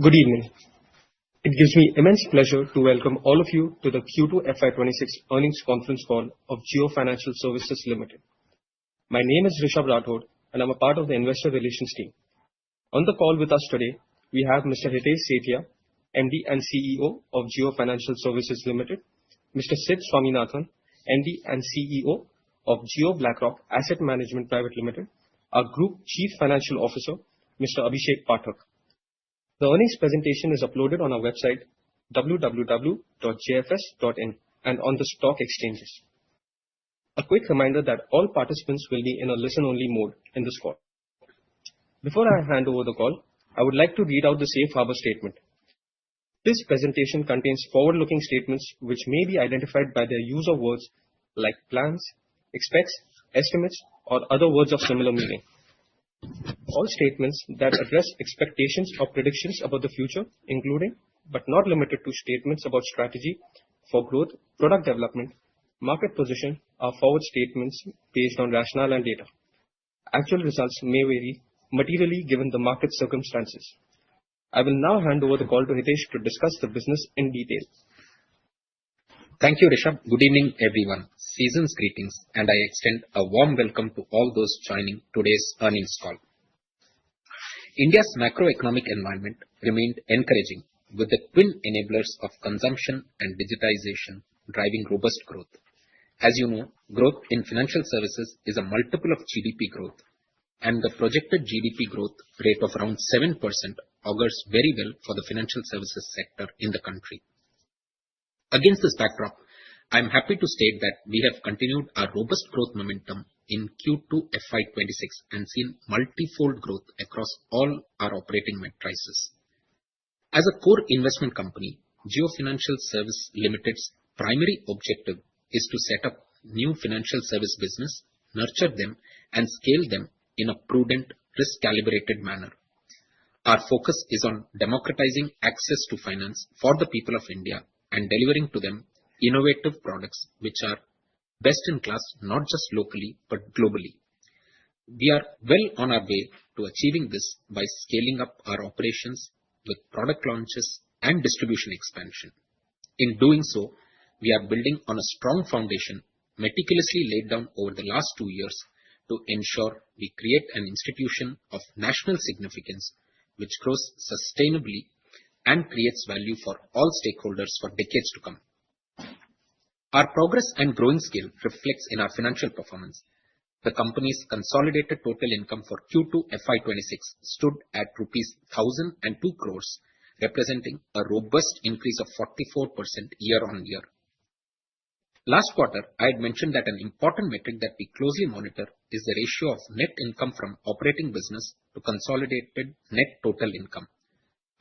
Good evening. It gives me immense pleasure to welcome all of you to the Q2 FY26 earnings conference call of Jio Financial Services Limited. My name is Rishabh Rathod, and I'm a part of the investor relations team. On the call with us today, we have Mr. Hitesh Sethia, MD and CEO of Jio Financial Services Limited, Mr. Sid Swaminathan, MD and CEO of Jio BlackRock Asset Management Private Limited, our Group Chief Financial Officer, Mr. Abhishek Pathak. The earnings presentation is uploaded on our website www.jfs.in and on the stock exchanges. A quick reminder that all participants will be in a listen-only mode in this call. Before I hand over the call, I would like to read out the safe harbor statement. This presentation contains forward-looking statements which may be identified by their use of words like plans, expects, estimates, or other words of similar meaning. All statements that address expectations or predictions about the future, including but not limited to statements about strategy for growth, product development, market position, are forward statements based on rationale and data. Actual results may vary materially given the market circumstances. I will now hand over the call to Hitesh to discuss the business in detail. Thank you, Rishabh. Good evening, everyone. Season's greetings, and I extend a warm welcome to all those joining today's earnings call. India's macroeconomic environment remained encouraging, with the twin enablers of consumption and digitization driving robust growth. As you know, growth in financial services is a multiple of GDP growth, and the projected GDP growth rate of around 7% augurs very well for the financial services sector in the country. Against this backdrop, I am happy to state that we have continued our robust growth momentum in Q2 FY26 and seen multifold growth across all our operating metrics. As a core investment company, Jio Financial Services Limited's primary objective is to set up new financial service business, nurture them, and scale them in a prudent, risk-calibrated manner. Our focus is on democratizing access to finance for the people of India and delivering to them innovative products which are best in class not just locally but globally. We are well on our way to achieving this by scaling up our operations with product launches and distribution expansion. In doing so, we are building on a strong foundation meticulously laid down over the last 2 years to ensure we create an institution of national significance which grows sustainably and creates value for all stakeholders for decades to come. Our progress and growing scale reflects in our financial performance. The company's consolidated total income for Q2 FY26 stood at rupees 1,002 crores, representing a robust increase of 44% year-on-year. Last quarter, I had mentioned that an important metric that we closely monitor is the ratio of net income from operating business to consolidated net total income.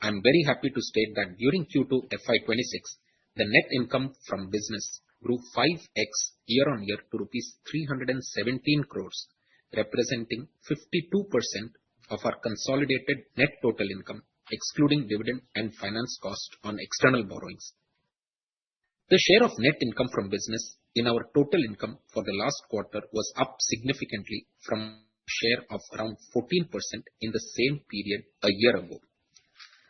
I am very happy to state that during Q2 FY26, the net income from business grew 5x year-on-year to rupees 317 crores, representing 52% of our consolidated net total income, excluding dividend and finance cost on external borrowings. The share of net income from business in our total income for the last quarter was up significantly from a share of around 14% in the same period a year ago.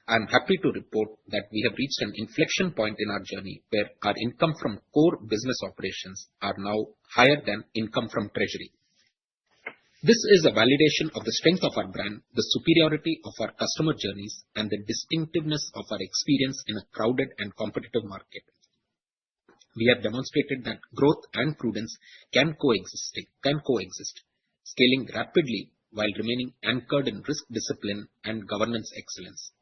I am happy to report that we have reached an inflection point in our journey where our income from core business operations are now higher than income from treasury. This is a validation of the strength of our brand, the superiority of our customer journeys, and the distinctiveness of our experience in a crowded and competitive market. We have demonstrated that growth and prudence can coexist, scaling rapidly while remaining anchored in risk discipline and governance excellence.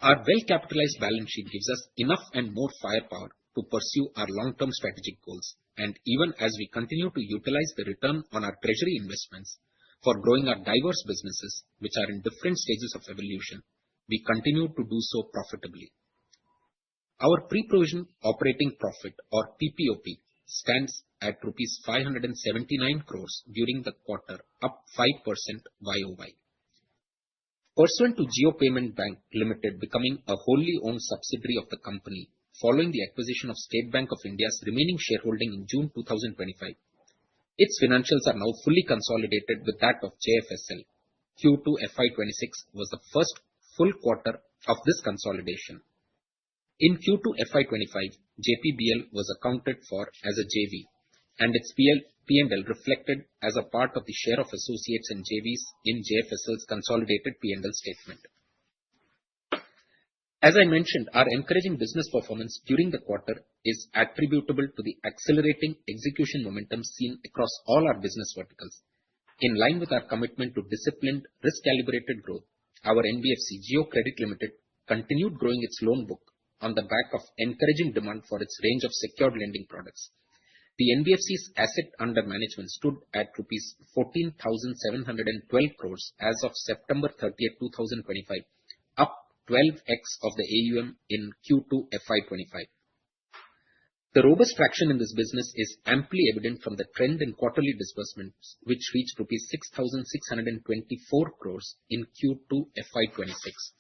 Our well-capitalized balance sheet gives us enough and more firepower to pursue our long-term strategic goals, and even as we continue to utilize the return on our treasury investments for growing our diverse businesses, which are in different stages of evolution, we continue to do so profitably. Our pre-provision operating profit, or PPOP, stands at rupees 579 crores during the quarter, up 5% YOY. Pursuant to Jio Payment Bank Limited becoming a wholly owned subsidiary of the company following the acquisition of State Bank of India's remaining shareholding in June 2025, its financials are now fully consolidated with that of JFSL. Q2 FY26 was the first full quarter of this consolidation. In Q2 FY25, JPBL was accounted for as a JV, and its P&L reflected as a part of the share of associates and JVs in JFSL's consolidated P&L statement. As I mentioned, our encouraging business performance during the quarter is attributable to the accelerating execution momentum seen across all our business verticals. In line with our commitment to disciplined, risk-calibrated growth, our NBFC Jio Credit Limited continued growing its loan book on the back of encouraging demand for its range of secured lending products. The NBFC's asset under management stood at rupees 14,712 crores as of September 30, 2025, up 12x of the AUM in Q2 FY25. The robust traction in this business is amply evident from the trend in quarterly disbursements, which reached rupees 6,624 crores in Q2 FY26.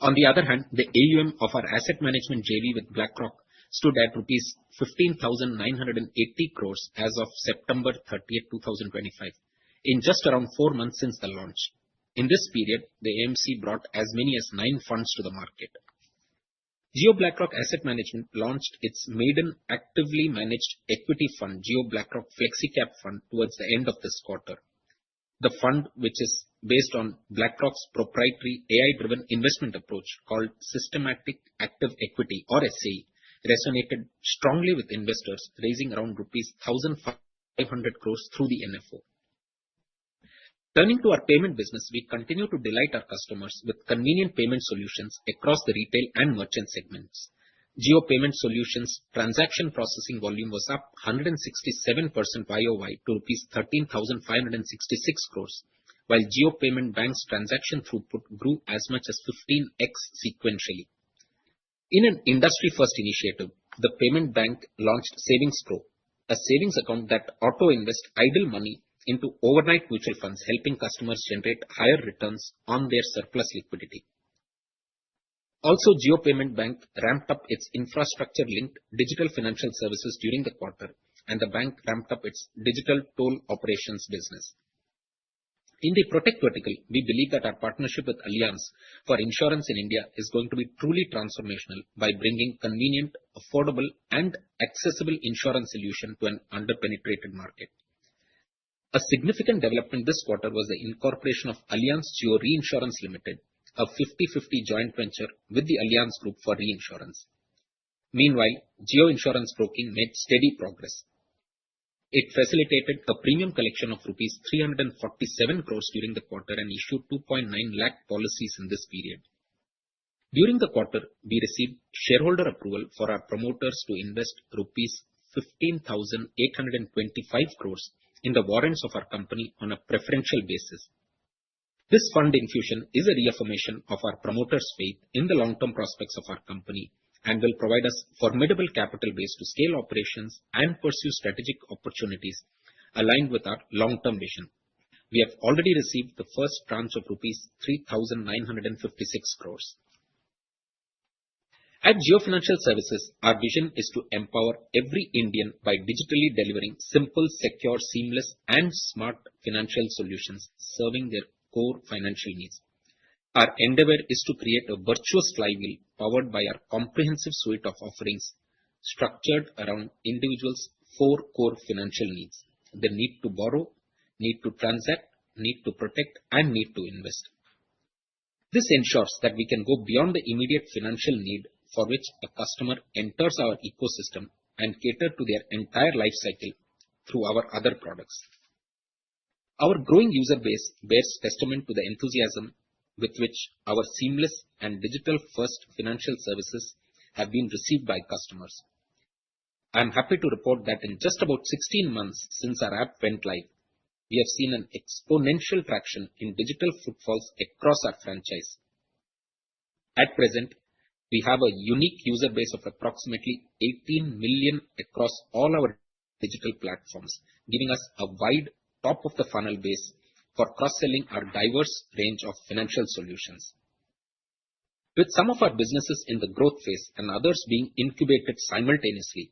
On the other hand, the AUM of our asset management JV with BlackRock stood at rupees 15,980 crores as of September 30, 2025, in just around 4 months since the launch. In this period, the AMC brought as many as 9 funds to the market. Jio BlackRock Asset Management launched its maiden actively managed equity fund, Jio BlackRock FlexiCap Fund, towards the end of this quarter. The fund, which is based on BlackRock's proprietary AI-driven investment approach called Systematic Active Equity or SAE, resonated strongly with investors, raising around rupees 1,500 crores through the NFO. Turning to our payment business, we continue to delight our customers with convenient payment solutions across the retail and merchant segments. Jio Payment Solutions transaction processing volume was up 167% YOY to rupees 13,566 crores, while Jio Payment Bank's transaction throughput grew as much as 15x sequentially. In an industry-first initiative, the payment bank launched Savings Pro, a savings account that auto-invests idle money into overnight mutual funds, helping customers generate higher returns on their surplus liquidity. Also, Jio Payment Bank ramped up its infrastructure-linked digital financial services during the quarter, and the bank ramped up its digital toll operations business. In the Protect vertical, we believe that our partnership with Allianz for insurance in India is going to be truly transformational by bringing convenient, affordable, and accessible insurance solution to an under-penetrated market. A significant development this quarter was the incorporation of Allianz Jio Reinsurance Limited, a 50-50 joint venture with the Allianz Group for reinsurance. Meanwhile, Jio Insurance Broking made steady progress. It facilitated a premium collection of rupees 347 crores during the quarter and issued 2.9 lakh policies in this period. During the quarter, we received shareholder approval for our promoters to invest rupees 15,825 crores in the warrants of our company on a preferential basis. This fund infusion is a reaffirmation of our promoters' faith in the long-term prospects of our company and will provide us formidable capital base to scale operations and pursue strategic opportunities aligned with our long-term vision. We have already received the first tranche of rupees 3,956 crores. At Jio Financial Services, our vision is to empower every Indian by digitally delivering simple, secure, seamless, and smart financial solutions serving their core financial needs. Our endeavor is to create a virtuous flywheel powered by our comprehensive suite of offerings structured around individuals' 4 core financial needs: the need to borrow, need to transact, need to protect, and need to invest. This ensures that we can go beyond the immediate financial need for which a customer enters our ecosystem and cater to their entire life cycle through our other products. Our growing user base bears testament to the enthusiasm with which our seamless and digital-first financial services have been received by customers. I am happy to report that in just about 16 months since our app went live, we have seen an exponential traction in digital footfalls across our franchise. At present, we have a unique user base of approximately 18 million across all our digital platforms, giving us a wide top-of-the-funnel base for cross-selling our diverse range of financial solutions. With some of our businesses in the growth phase and others being incubated simultaneously,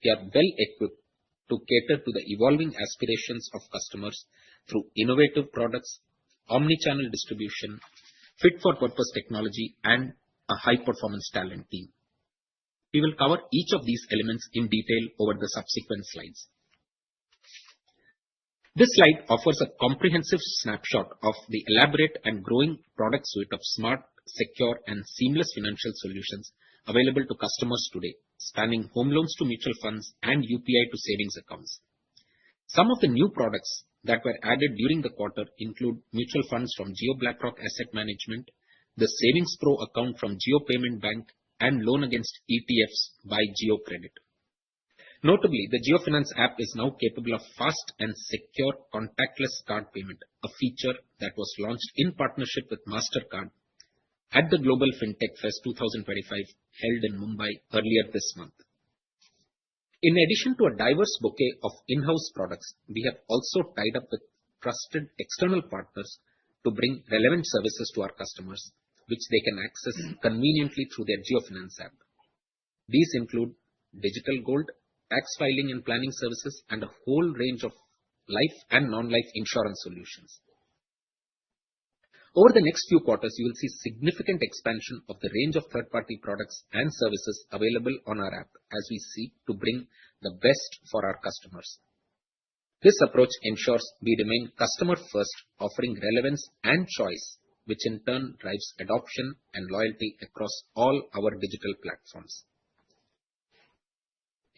we are well equipped to cater to the evolving aspirations of customers through innovative products, omnichannel distribution, fit-for-purpose technology, and a high-performance talent team. We will cover each of these elements in detail over the subsequent slides. This slide offers a comprehensive snapshot of the elaborate and growing product suite of smart, secure, and seamless financial solutions available to customers today, spanning home loans to mutual funds and UPI to savings accounts. Some of the new products that were added during the quarter include mutual funds from Jio BlackRock Asset Management, the Savings Pro account from Jio Payment Bank, and loan against ETFs by Jio Credit. Notably, the JioFinance app is now capable of fast and secure contactless card payment, a feature that was launched in partnership with MasterCard at the Global FinTech Fest 2025 held in Mumbai earlier this month. In addition to a diverse bouquet of in-house products, we have also tied up with trusted external partners to bring relevant services to our customers, which they can access conveniently through their JioFinance app. These include digital gold, tax filing and planning services, and a whole range of life and non-life insurance solutions. Over the next few quarters, you will see significant expansion of the range of third-party products and services available on our app as we seek to bring the best for our customers. This approach ensures we remain customer-first, offering relevance and choice, which in turn drives adoption and loyalty across all our digital platforms.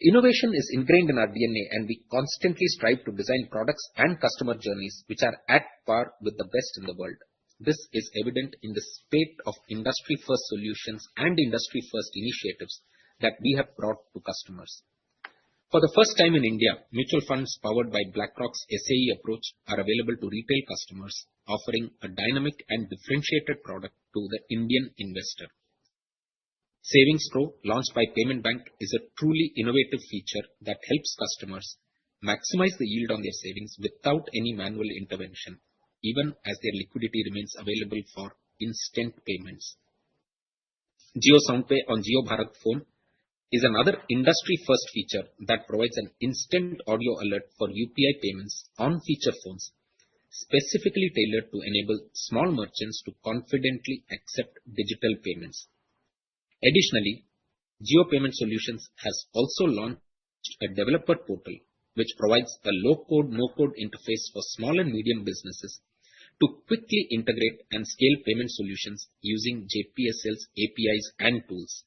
Innovation is ingrained in our DNA, and we constantly strive to design products and customer journeys which are at par with the best in the world. This is evident in the spate of industry-first solutions and industry-first initiatives that we have brought to customers. For the first time in India, mutual funds powered by BlackRock's SAE approach are available to retail customers, offering a dynamic and differentiated product to the Indian investor. Savings Pro, launched by Payment Bank, is a truly innovative feature that helps customers maximize the yield on their savings without any manual intervention, even as their liquidity remains available for instant payments. Jio SoundPay on Jio Bharat Phone is another industry-first feature that provides an instant audio alert for UPI payments on feature phones, specifically tailored to enable small merchants to confidently accept digital payments. Additionally, Jio Payment Solutions has also launched a developer portal which provides a low-code, no-code interface for small and medium businesses to quickly integrate and scale payment solutions using JPSL's APIs and tools.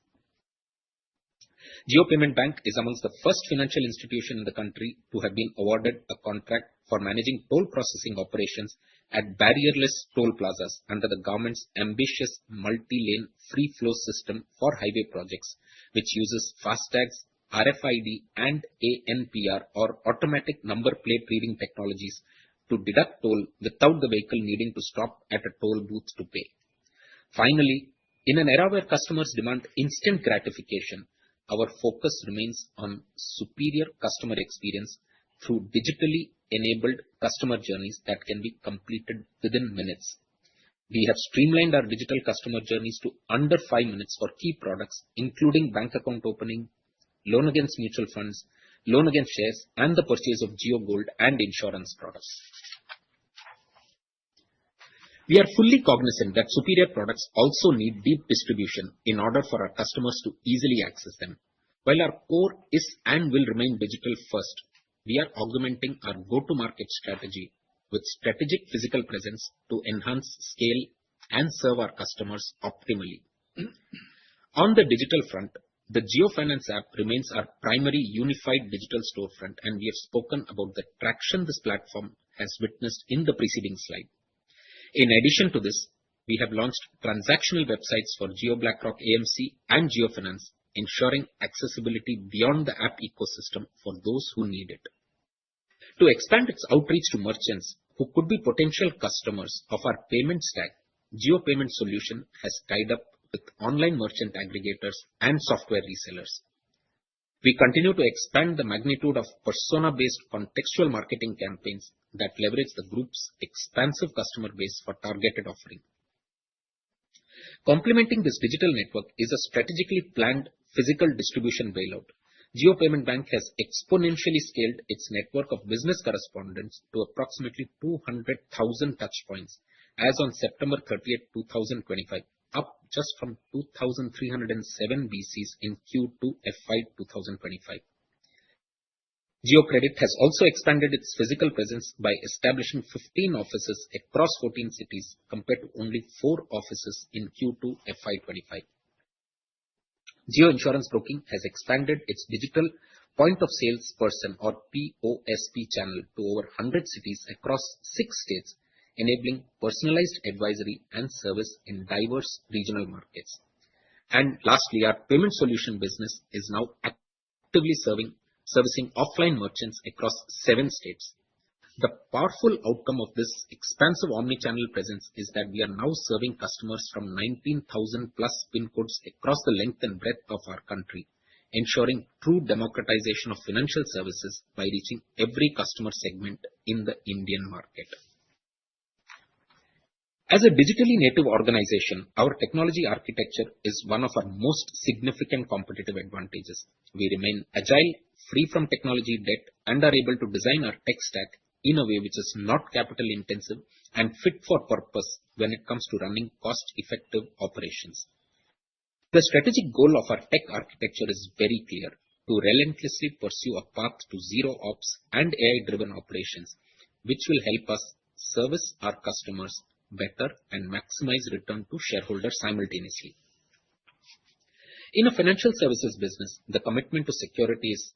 Jio Payment Bank is amongst the first financial institution in the country to have been awarded a contract for managing toll processing operations at barrierless toll plazas under the government's ambitious multi-lane free flow system for highway projects, which uses FASTags, RFID, and ANPR or automatic number plate reading technologies to deduct toll without the vehicle needing to stop at a toll booth to pay. Finally, in an era where customers demand instant gratification, our focus remains on superior customer experience through digitally enabled customer journeys that can be completed within minutes. We have streamlined our digital customer journeys to under 5 minutes for key products, including bank account opening, loan against mutual funds, loan against shares, and the purchase of Jio Gold and insurance products. We are fully cognizant that superior products also need deep distribution in order for our customers to easily access them. While our core is and will remain digital first, we are augmenting our go-to-market strategy with strategic physical presence to enhance scale and serve our customers optimally. On the digital front, the JioFinance app remains our primary unified digital storefront, and we have spoken about the traction this platform has witnessed in the preceding slide. In addition to this, we have launched transactional websites for Jio BlackRock AMC and JioFinance, ensuring accessibility beyond the app ecosystem for those who need it. To expand its outreach to merchants who could be potential customers of our payment stack, Jio Payment Solution has tied up with online merchant aggregators and software resellers. We continue to expand the magnitude of persona-based contextual marketing campaigns that leverage the group's expansive customer base for targeted offering. Complementing this digital network is a strategically planned physical distribution bailout. Jio Payment Bank has exponentially scaled its network of business correspondents to approximately 200,000 touchpoints as on September 30th, 2025, up just from 2,307 BCs in Q2 FY 2025. Jio Credit has also expanded its physical presence by establishing 15 offices across 14 cities compared to only 4 offices in Q2 FY 25. Jio Insurance Broking has expanded its digital point of sales person or POSP channel to over 100 cities across 6 states, enabling personalized advisory and service in diverse regional markets. And lastly, our payment solution business is now actively servicing offline merchants across 7 states. The powerful outcome of this expansive omnichannel presence is that we are now serving customers from 19,000 plus PIN codes across the length and breadth of our country, ensuring true democratization of financial services by reaching every customer segment in the Indian market. As a digitally native organization, our technology architecture is one of our most significant competitive advantages. We remain agile, free from technology debt, and are able to design our tech stack in a way which is not capital intensive and fit for purpose when it comes to running cost-effective operations. The strategic goal of our tech architecture is very clear: to relentlessly pursue a path to zero ops and AI-driven operations, which will help us service our customers better and maximize return to shareholders simultaneously. In a financial services business, the commitment to security is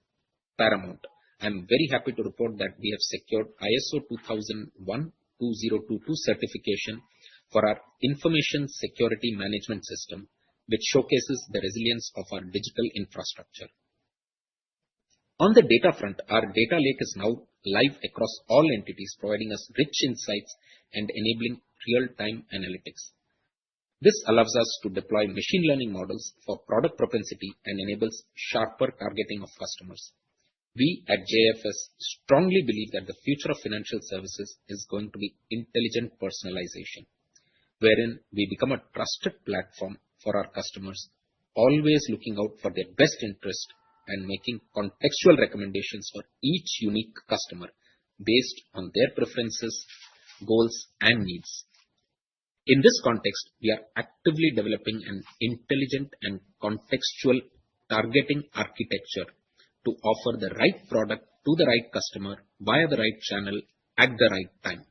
paramount. I am very happy to report that we have secured ISO 2001-2022 certification for our information security management system, which showcases the resilience of our digital infrastructure. On the data front, our data lake is now live across all entities, providing us rich insights and enabling real-time analytics. This allows us to deploy machine learning models for product propensity and enables sharper targeting of customers. We at JFS strongly believe that the future of financial services is going to be intelligent personalization, wherein we become a trusted platform for our customers, always looking out for their best interest and making contextual recommendations for each unique customer based on their preferences, goals, and needs. In this context, we are actively developing an intelligent and contextual targeting architecture to offer the right product to the right customer via the right channel at the right time.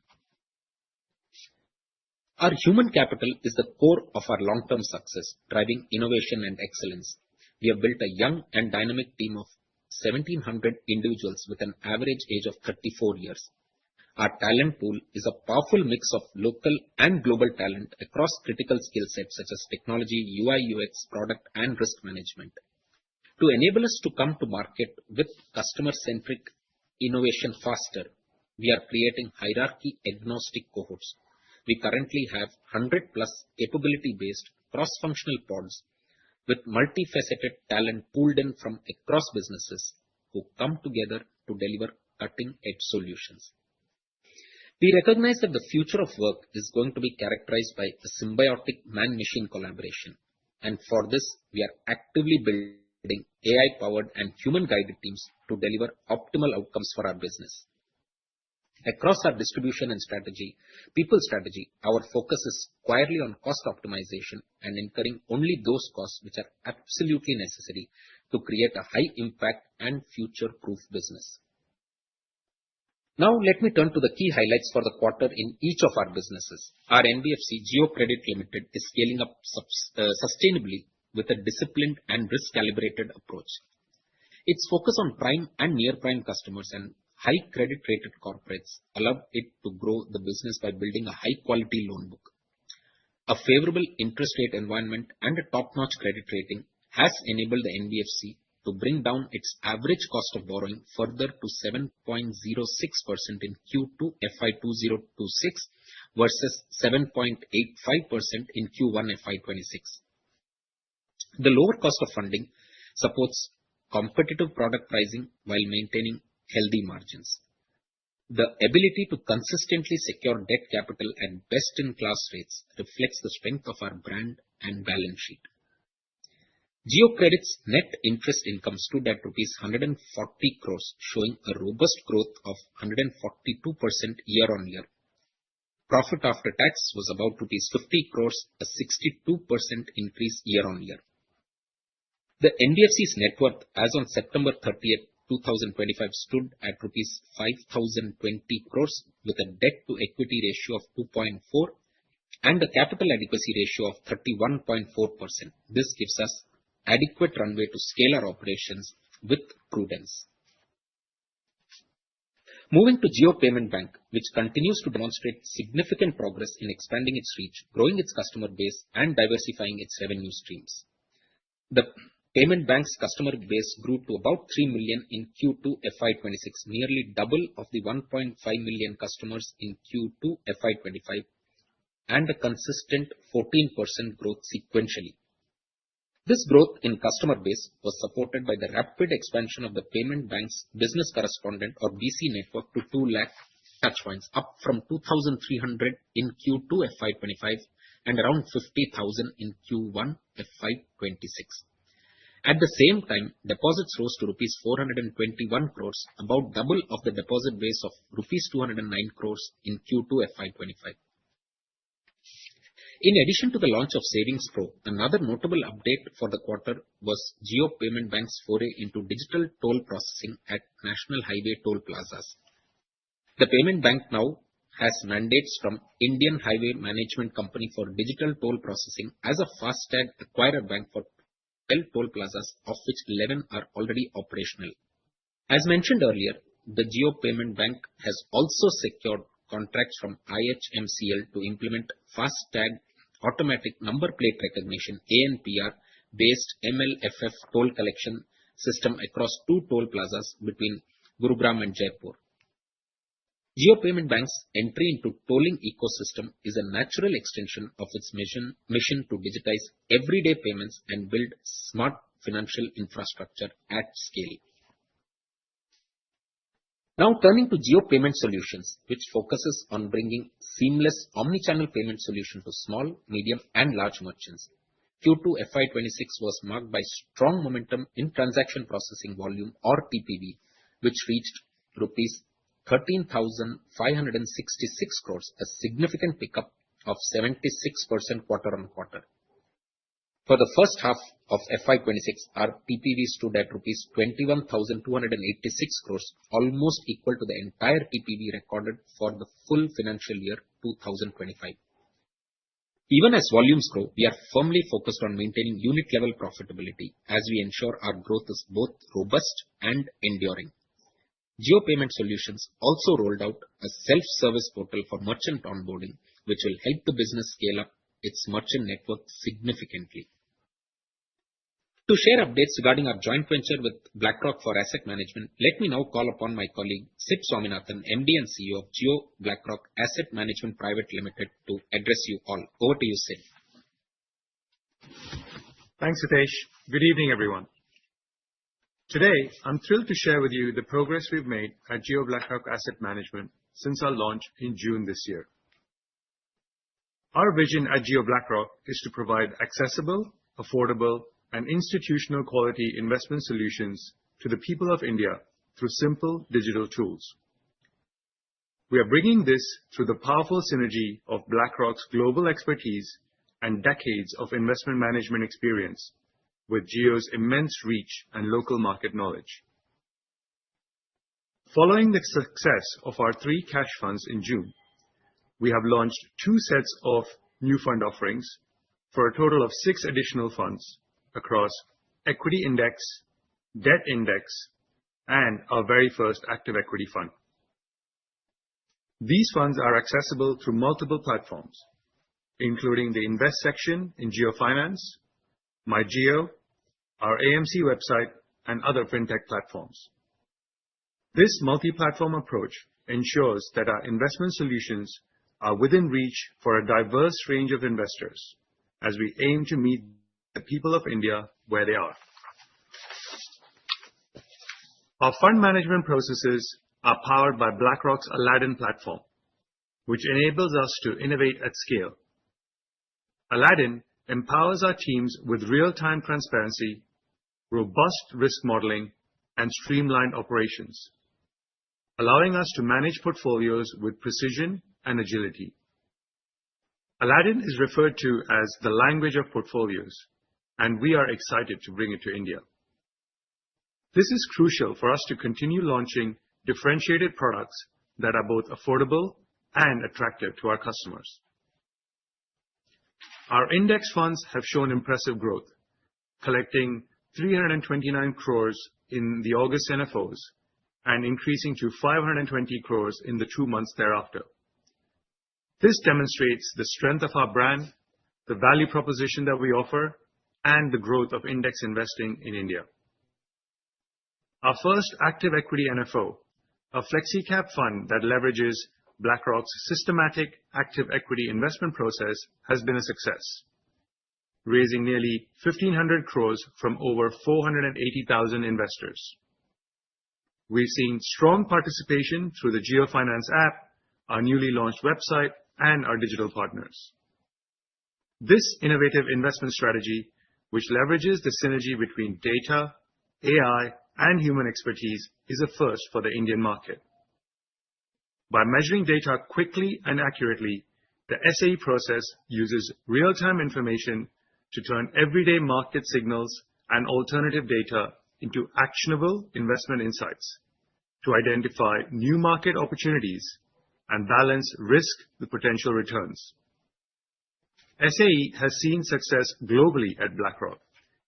Our human capital is the core of our long-term success, driving innovation and excellence. We have built a young and dynamic team of 1,700 individuals with an average age of 34 years. Our talent pool is a powerful mix of local and global talent across critical skill sets such as technology, UI, UX, product, and risk management. To enable us to come to market with customer-centric innovation faster, we are creating hierarchy-agnostic cohorts. We currently have 100 plus capability-based cross-functional pods with multifaceted talent pooled in from across businesses who come together to deliver cutting-edge solutions. We recognize that the future of work is going to be characterized by a symbiotic man-machine collaboration, and for this, we are actively building AI-powered and human-guided teams to deliver optimal outcomes for our business. Across our distribution and people strategy, our focus is squarely on cost optimization and incurring only those costs which are absolutely necessary to create a high-impact and future-proof business. Now, let me turn to the key highlights for the quarter in each of our businesses. Our NBFC, Jio Credit Limited, is scaling up sustainably with a disciplined and risk-calibrated approach. Its focus on prime and near-prime customers and high credit-rated corporates allowed it to grow the business by building a high-quality loan book. A favorable interest rate environment and a top-notch credit rating has enabled the NBFC to bring down its average cost of borrowing further to 7.06% in Q2 FY 2026 versus 7.85% in Q1 FY 26. The lower cost of funding supports competitive product pricing while maintaining healthy margins. The ability to consistently secure debt capital at best-in-class rates reflects the strength of our brand and balance sheet. Jio Credit's net interest income stood at rupees 140 crores, showing a robust growth of 142% year-on-year. Profit after tax was about rupees 50 crores, a 62% increase year-on-year. The NBFC's net worth as on September 30th, 2025 stood at rupees 5,020 crores with a debt to equity ratio of 2.4 and a capital adequacy ratio of 31.4%. This gives us adequate runway to scale our operations with prudence. Moving to Jio Payment Bank, which continues to demonstrate significant progress in expanding its reach, growing its customer base, and diversifying its revenue streams. The Payment Bank's customer base grew to about 3 million in Q2 FY26, nearly double of the 1.5 million customers in Q2 FY25, and a consistent 14% growth sequentially. This growth in customer base was supported by the rapid expansion of the Payment Bank's business correspondent or BC network to 2 lakh touchpoints, up from 2,300 in Q2 FY25 and around 50,000 in Q1 FY26. At the same time, deposits rose to rupees 421 crores, about double of the deposit base of rupees 209 crores in Q2 FY25. In addition to the launch of Savings Pro, another notable update for the quarter was Jio Payment Bank's foray into digital toll processing at National Highway toll plazas. The Payment Bank now has mandates from Indian Highway Management Company for digital toll processing as a FASTag acquirer bank for 12 toll plazas, of which 11 are already operational. As mentioned earlier, the Jio Payment Bank has also secured contracts from IHMCL to implement FASTag automatic number plate recognition ANPR based MLFF toll collection system across 2 toll plazas between Gurugram and Jaipur. Jio Payment Bank's entry into tolling ecosystem is a natural extension of its mission to digitize everyday payments and build smart financial infrastructure at scale. Now turning to Jio Payment Solutions, which focuses on bringing seamless omnichannel payment solution to small, medium and large merchants. Q2 FY26 was marked by strong momentum in transaction processing volume or TPV, which reached rupees 13,566 crores, a significant pickup of 76% quarter-on-quarter. For the first half of FY26, our TPV stood at rupees 21,286 crores, almost equal to the entire TPV recorded for the full financial year 2025. Even as volumes grow, we are firmly focused on maintaining unit-level profitability as we ensure our growth is both robust and enduring. Jio Payment Solutions also rolled out a self-service portal for merchant onboarding, which will help the business scale up its merchant network significantly. To share updates regarding our joint venture with BlackRock for asset management, let me now call upon my colleague Sid Swaminathan, MD and CEO of Jio BlackRock Asset Management Private Limited, to address you all. Over to you, Sid. Thanks, Hitesh. Good evening, everyone. Today, I'm thrilled to share with you the progress we've made at Jio BlackRock Asset Management since our launch in June this year. Our vision at Jio BlackRock is to provide accessible, affordable, and institutional quality investment solutions to the people of India through simple digital tools. We are bringing this through the powerful synergy of BlackRock's global expertise and decades of investment management experience with Jio's immense reach and local market knowledge. Following the success of our 3 cash funds in June, we have launched 2 sets of new fund offerings for a total of 6 additional funds across equity index, debt index, and our very first active equity fund. These funds are accessible through multiple platforms, including the Invest section in JioFinance, MyJio, our AMC website, and other fintech platforms. This multi-platform approach ensures that our investment solutions are within reach for a diverse range of investors as we aim to meet the people of India where they are. Our fund management processes are powered by BlackRock's Aladdin platform, which enables us to innovate at scale. Aladdin empowers our teams with real-time transparency, robust risk modeling, and streamlined operations, allowing us to manage portfolios with precision and agility. Aladdin is referred to as the language of portfolios, and we are excited to bring it to India. This is crucial for us to continue launching differentiated products that are both affordable and attractive to our customers. Our index funds have shown impressive growth, collecting 329 crores in the August NFOs and increasing to 520 crores in the 2 months thereafter. This demonstrates the strength of our brand, the value proposition that we offer, and the growth of index investing in India. Our first active equity NFO, a flexi-cap fund that leverages BlackRock's systematic active equity investment process, has been a success, raising nearly 1,500 crores from over 480,000 investors. We've seen strong participation through the JioFinance app, our newly launched website, and our digital partners. This innovative investment strategy, which leverages the synergy between data, AI, and human expertise, is a first for the Indian market. By measuring data quickly and accurately, the SAE process uses real-time information to turn everyday market signals and alternative data into actionable investment insights to identify new market opportunities and balance risk with potential returns. SAE has seen success globally at BlackRock,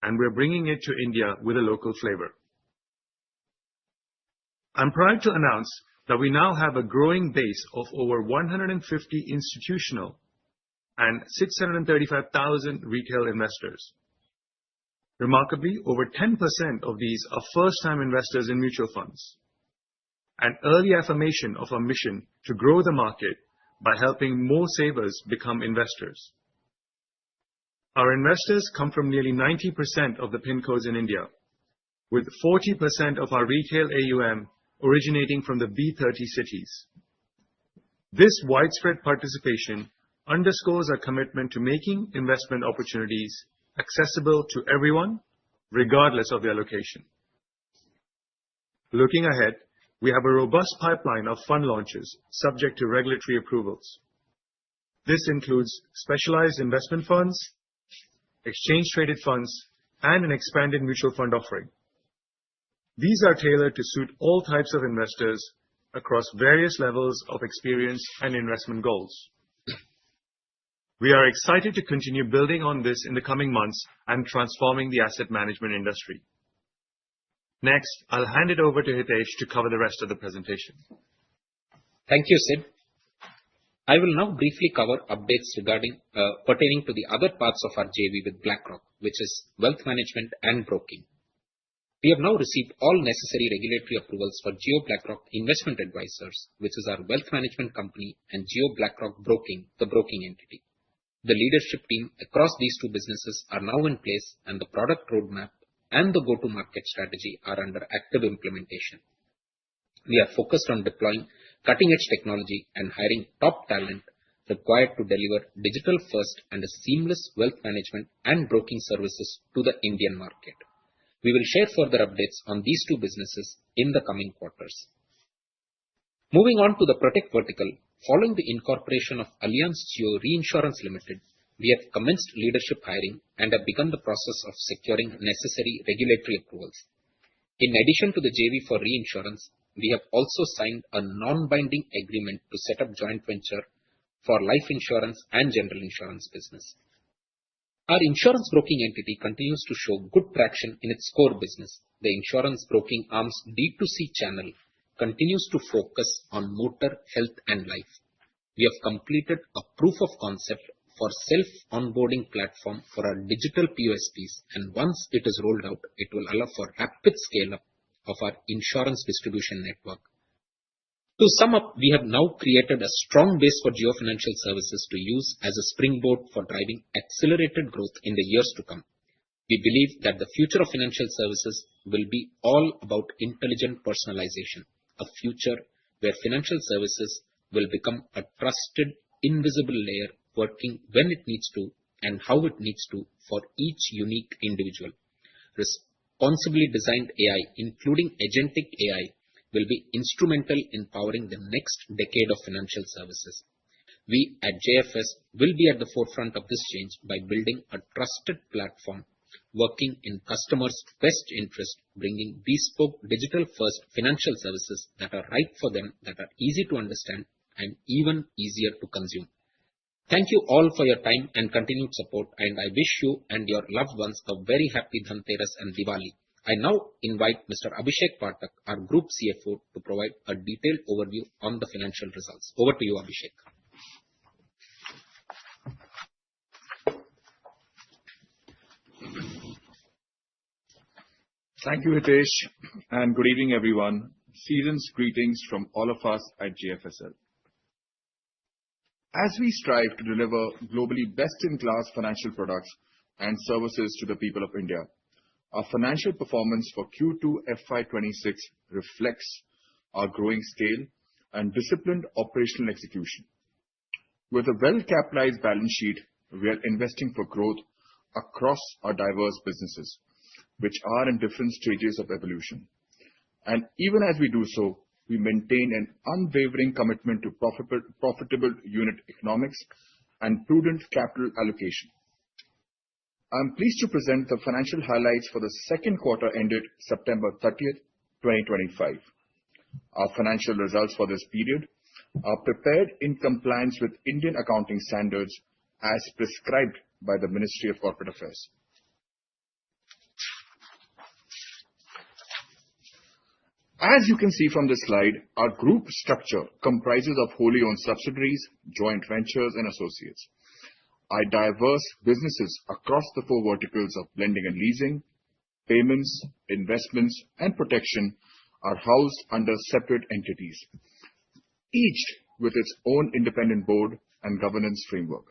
and we're bringing it to India with a local flavor. I'm proud to announce that we now have a growing base of over 150 institutional and 635,000 retail investors. Remarkably, over 10% of these are first-time investors in mutual funds, an early affirmation of our mission to grow the market by helping more savers become investors. Our investors come from nearly 90% of the PIN codes in India, with 40% of our retail AUM originating from the B30 cities. This widespread participation underscores our commitment to making investment opportunities accessible to everyone, regardless of their location. Looking ahead, we have a robust pipeline of fund launches subject to regulatory approvals. This includes specialized investment funds, exchange-traded funds, and an expanded mutual fund offering. These are tailored to suit all types of investors across various levels of experience and investment goals. We are excited to continue building on this in the coming months and transforming the asset management industry. Next, I'll hand it over to Hitesh to cover the rest of the presentation. Thank you, Sid. I will now briefly cover updates pertaining to the other parts of our JV with BlackRock, which is wealth management and broking. We have now received all necessary regulatory approvals for Jio BlackRock Investment Advisors, which is our wealth management company, and Jio BlackRock Broking, the broking entity. The leadership team across these two businesses are now in place, and the product roadmap and the go-to-market strategy are under active implementation. We are focused on deploying cutting-edge technology and hiring top talent required to deliver digital-first and a seamless wealth management and broking services to the Indian market. We will share further updates on these two businesses in the coming quarters. Moving on to the Protect vertical, following the incorporation of Allianz Jio Reinsurance Limited, we have commenced leadership hiring and have begun the process of securing necessary regulatory approvals. In addition to the JV for reinsurance, we have also signed a non-binding agreement to set up joint venture for life insurance and general insurance business. Our insurance broking entity continues to show good traction in its core business. The insurance broking arm's D2C channel continues to focus on motor, health, and life. We have completed a proof of concept for self-onboarding platform for our digital POSPs, and once it is rolled out, it will allow for rapid scale-up of our insurance distribution network. To sum up, we have now created a strong base for Jio Financial Services to use as a springboard for driving accelerated growth in the years to come. We believe that the future of financial services will be all about intelligent personalization, a future where financial services will become a trusted, invisible layer working when it needs to and how it needs to for each unique individual. Responsibly designed AI, including agentic AI, will be instrumental in powering the next decade of financial services. We at JFS will be at the forefront of this change by building a trusted platform, working in customers' best interest, bringing bespoke digital-first financial services that are right for them, that are easy to understand, and even easier to consume. Thank you all for your time and continued support, and I wish you and your loved ones a very happy Dhanteras and Diwali. I now invite Mr. Abhishek Pathak, our Group CFO, to provide a detailed overview on the financial results. Over to you, Abhishek. Thank you, Hitesh, and good evening, everyone. Season's greetings from all of us at JFSL. As we strive to deliver globally best-in-class financial products and services to the people of India, our financial performance for Q2 FY26 reflects our growing scale and disciplined operational execution. With a well-capitalized balance sheet, we are investing for growth across our diverse businesses, which are in different stages of evolution. And even as we do so, we maintain an unwavering commitment to profitable unit economics and prudent capital allocation. I'm pleased to present the financial highlights for the second quarter ended September 30th, 2025. Our financial results for this period are prepared in compliance with Indian accounting standards as prescribed by the Ministry of Corporate Affairs. As you can see from this slide, our group structure comprises of wholly owned subsidiaries, joint ventures, and associates. Our diverse businesses across the four verticals of lending and leasing, payments, investments, and protection are housed under separate entities, each with its own independent board and governance framework.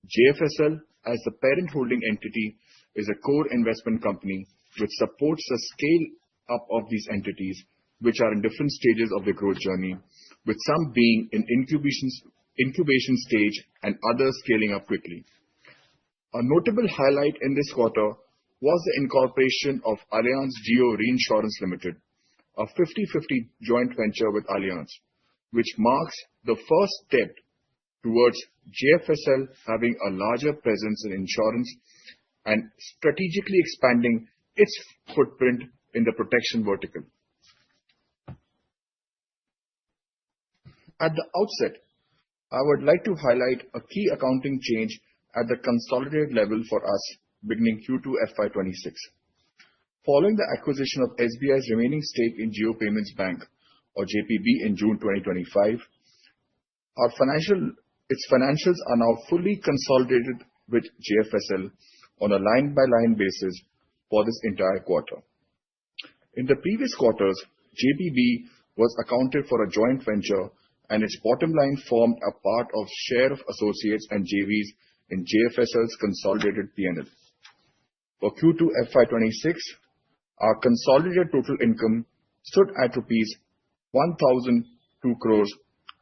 JFSL, as the parent holding entity, is a core investment company which supports the scale up of these entities, which are in different stages of their growth journey, with some being in incubation stage and others scaling up quickly. A notable highlight in this quarter was the incorporation of Allianz Jio Reinsurance Limited, a 50/50 joint venture with Allianz, which marks the first step towards JFSL having a larger presence in insurance and strategically expanding its footprint in the protection vertical. At the outset, I would like to highlight a key accounting change at the consolidated level for us beginning Q2 FY26. Following the acquisition of SBI's remaining stake in Jio Payments Bank, or JPB, in June 2025, its financials are now fully consolidated with JFSL on a line-by-line basis for this entire quarter. In the previous quarters, JPB was accounted for a joint venture and its bottom line formed a part of share of associates and JVs in JFSL's consolidated P&L. For Q2 FY26, our consolidated total income stood at rupees 1,002 crores,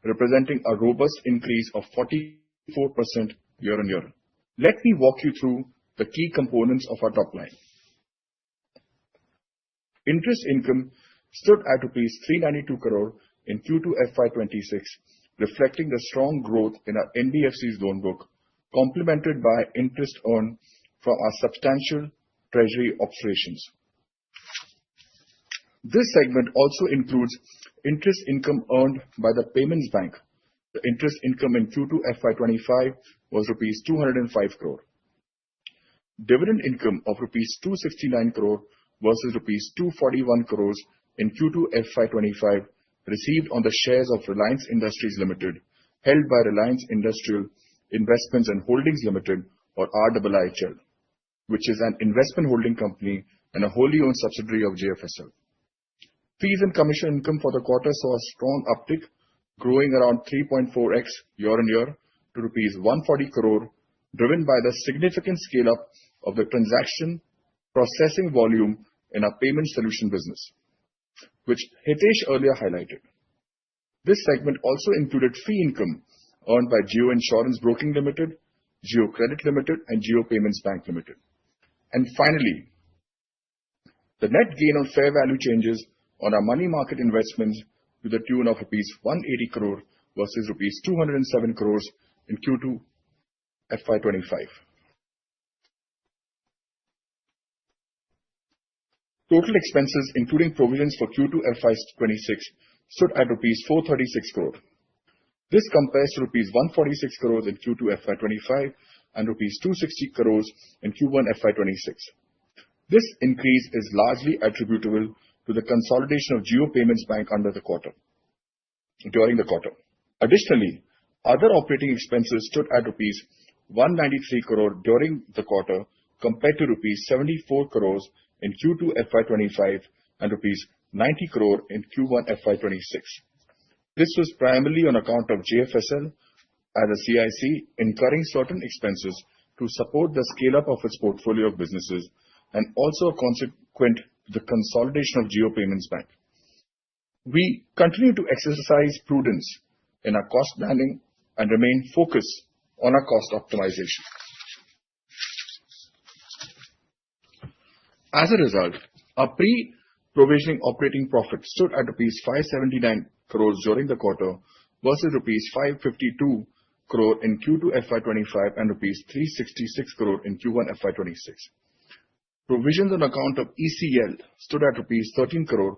representing a robust increase of 44% year-on-year. Let me walk you through the key components of our top line. Interest income stood at rupees 392 crore in Q2 FY26, reflecting the strong growth in our NBFC's loan book, complemented by interest earned from our substantial treasury operations. This segment also includes interest income earned by the Payments Bank. The interest income in Q2 FY25 was rupees 205 crore. Dividend income of rupees 269 crore versus rupees 241 crores in Q2 FY25 received on the shares of Reliance Industries Limited, held by Reliance Industrial Investments and Holdings Limited, or RIIHL, which is an investment holding company and a wholly owned subsidiary of JFSL. Fees and commission income for the quarter saw a strong uptick, growing around 3.4x year-on-year to rupees 140 crore, driven by the significant scale-up of the transaction processing volume in our payment solution business, which Hitesh earlier highlighted. This segment also included fee income earned by Jio Insurance Broking Limited, Jio Credit Limited, and Jio Payments Bank Limited. And finally, the net gain on fair value changes on our money market investments to the tune of rupees 180 crore versus rupees 207 crores in Q2 FY25. Total expenses, including provisions for Q2 FY26, stood at rupees 436 crore. This compares to rupees 146 crores in Q2 FY25 and rupees 260 crores in Q1 FY26. This increase is largely attributable to the consolidation of Jio Payments Bank during the quarter. Additionally, other operating expenses stood at rupees 193 crore during the quarter compared to rupees 74 crores in Q2 FY25 and rupees 90 crore in Q1 FY26. This was primarily on account of JFSL as a CIC incurring certain expenses to support the scale-up of its portfolio of businesses and also consequent to the consolidation of Jio Payments Bank. We continue to exercise prudence in our cost planning and remain focused on our cost optimization. As a result, our pre-provisioning operating profit stood at rupees 579 crores during the quarter versus rupees 552 crore in Q2 FY25 and rupees 366 crore in Q1 FY26. Provisions on account of ECL stood at rupees 13 crore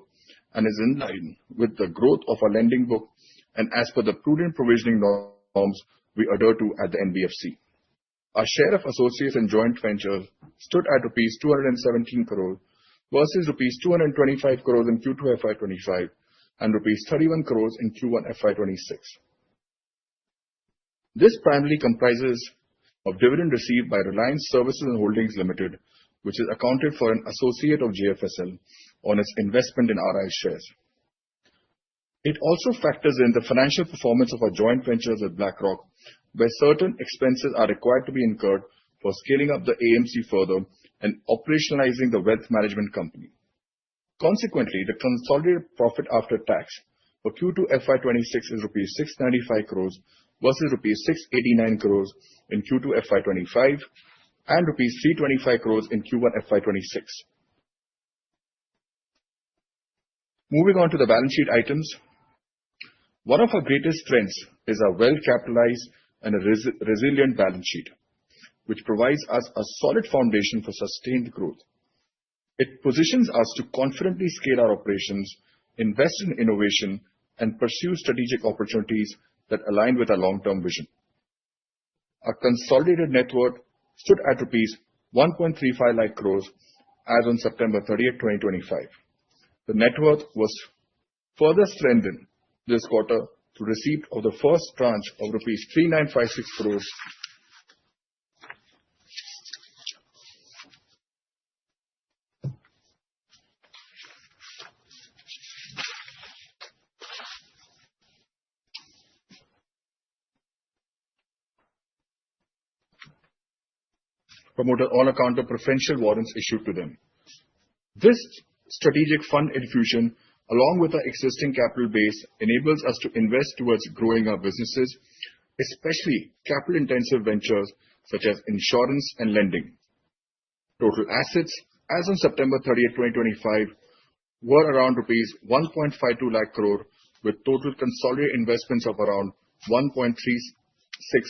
and is in line with the growth of our lending book and as per the prudent provisioning norms we adhere to at the NBFC. Our share of associates and joint ventures stood at rupees 217 crore versus rupees 225 crores in Q2 FY25 and rupees 31 crores in Q1 FY26. This primarily comprises of dividend received by Reliance Services and Holdings Limited, which is accounted for an associate of JFSL on its investment in RI shares. It also factors in the financial performance of our joint ventures with BlackRock, where certain expenses are required to be incurred for scaling up the AMC further and operationalizing the wealth management company. Consequently, the consolidated profit after tax for Q2 FY26 is rupees 695 crores versus rupees 689 crores in Q2 FY25 and rupees 325 crores in Q1 FY26. Moving on to the balance sheet items. One of our greatest strengths is our well-capitalized and a resilient balance sheet, which provides us a solid foundation for sustained growth. It positions us to confidently scale our operations, invest in innovation, and pursue strategic opportunities that align with our long-term vision. Our consolidated net worth stood at rupees 1.35 lakh crores as on September 30th, 2025. The net worth was further strengthened this quarter through receipt of the first tranche of rupees 3956 crores promoted on account of preferential warrants issued to them. This strategic fund infusion, along with our existing capital base, enables us to invest towards growing our businesses, especially capital-intensive ventures such as insurance and lending. Total assets as on September 30th, 2025 were around rupees 1.52 lakh crore with total consolidated investments of around 1.36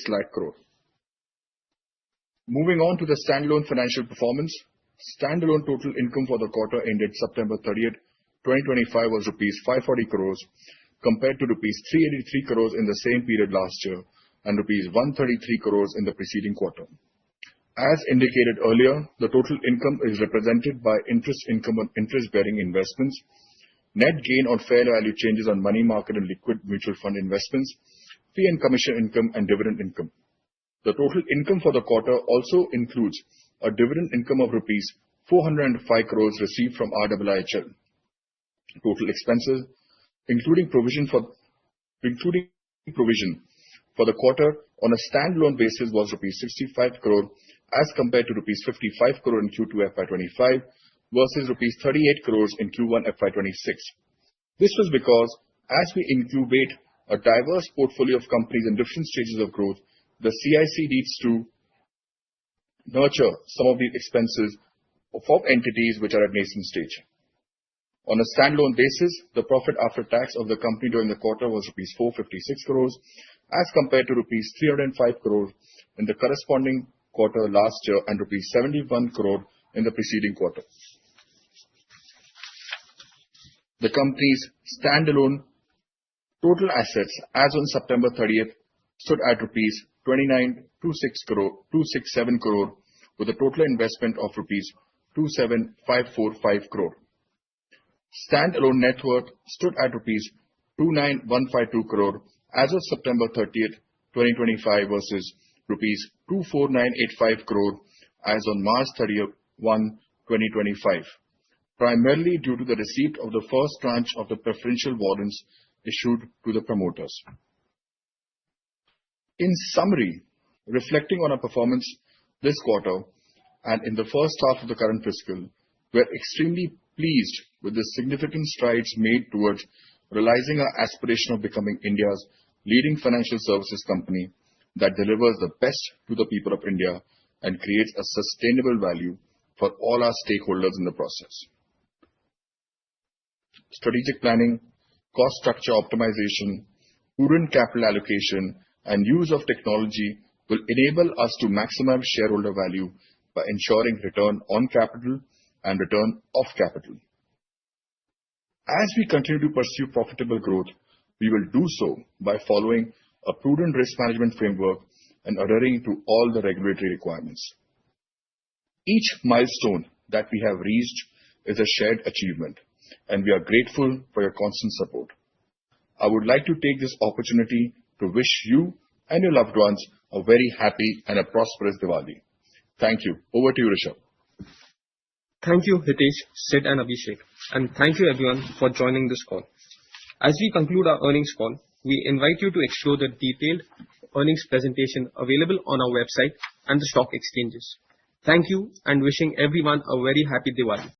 lakh crore. Moving on to the standalone financial performance, standalone total income for the quarter ended September 30th, 2025 was rupees 540 crores compared to rupees 383 crores in the same period last year and rupees 133 crores in the preceding quarter. As indicated earlier, the total income is represented by interest income on interest-bearing investments, net gain on fair value changes on money market and liquid mutual fund investments, fee and commission income, and dividend income. The total income for the quarter also includes a dividend income of rupees 405 crores received from RIIHL. Total expenses, including provision for the quarter on a standalone basis was rupees 65 crore as compared to rupees 55 crore in Q2 FY25 versus rupees 38 crores in Q1 FY26. This was because as we incubate a diverse portfolio of companies in different stages of growth, the CIC needs to nurture some of these expenses of entities which are at nascent stage. On a standalone basis, the profit after tax of the company during the quarter was rupees 456 crores as compared to rupees 305 crores in the corresponding quarter last year and rupees 71 crore in the preceding quarter. The company's standalone total assets as on September 30th stood at rupees 29,267 crore with a total investment of rupees 27,545 crore. Standalone net worth stood at rupees 29,152 crore as of September 30th, 2025 versus rupees 24,985 crore as on March 31, 2025, primarily due to the receipt of the first tranche of the preferential warrants issued to the promoters. In summary, reflecting on our performance this quarter and in the first half of the current fiscal, we are extremely pleased with the significant strides made towards realizing our aspiration of becoming India's leading financial services company that delivers the best to the people of India and creates a sustainable value for all our stakeholders in the process. Strategic planning, cost structure optimization, prudent capital allocation, and use of technology will enable us to maximize shareholder value by ensuring return on capital and return of capital. As we continue to pursue profitable growth, we will do so by following a prudent risk management framework and adhering to all the regulatory requirements. Each milestone that we have reached is a shared achievement, and we are grateful for your constant support. I would like to take this opportunity to wish you and your loved ones a very happy and a prosperous Diwali. Thank you. Over to you, Rishabh. Thank you, Hitesh, Sid, and Abhishek. And thank you, everyone, for joining this call. As we conclude our earnings call, we invite you to explore the detailed earnings presentation available on our website and the stock exchanges. Thank you and wishing everyone a very happy Diwali.